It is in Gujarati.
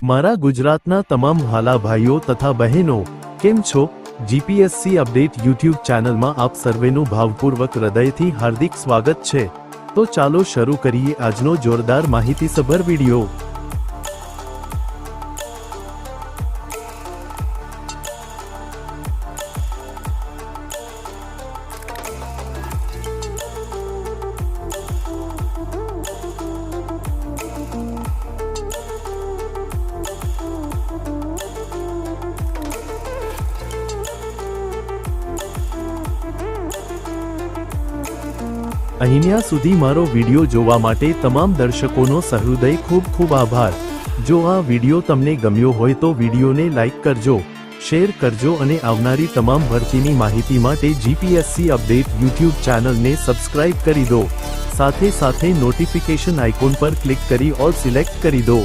મારા ગુજરાતના તમામ વહાલા ભાઈઓ તથા બહેનો કેમ છો? જીપીએસસી અપડેટ યુટ્યુબ ચેનલમાં આપ સર્વેનું ભાવપૂર્વક હૃદયથી હાર્દિક સ્વાગત છે। તો ચાલો શરૂ કરીએ આજનો જોરદાર માહિતીસભર વિડિયો। અહીંયા સુધી મારો વિડિયો જોવા માટે તમામ દર્શકોનો સહૃદય ખૂબ ખૂબ આભાર। જો આ વિડિયો તમને ગમ્યો હોય તો વિડિયોને લાઈક કરજો, શેર કરજો અને આવનારી તમામ ભરતીની માહિતી માટે જીપીએસસી અપડેટ યુટ્યુબ ચેનલને સબસ્ક્રાઇબ કરી દો। સાથે સાથે નોટિફિકેશન આઇકોન પર ક્લિક કરી ઓલ સિલેક્ટ કરી દો।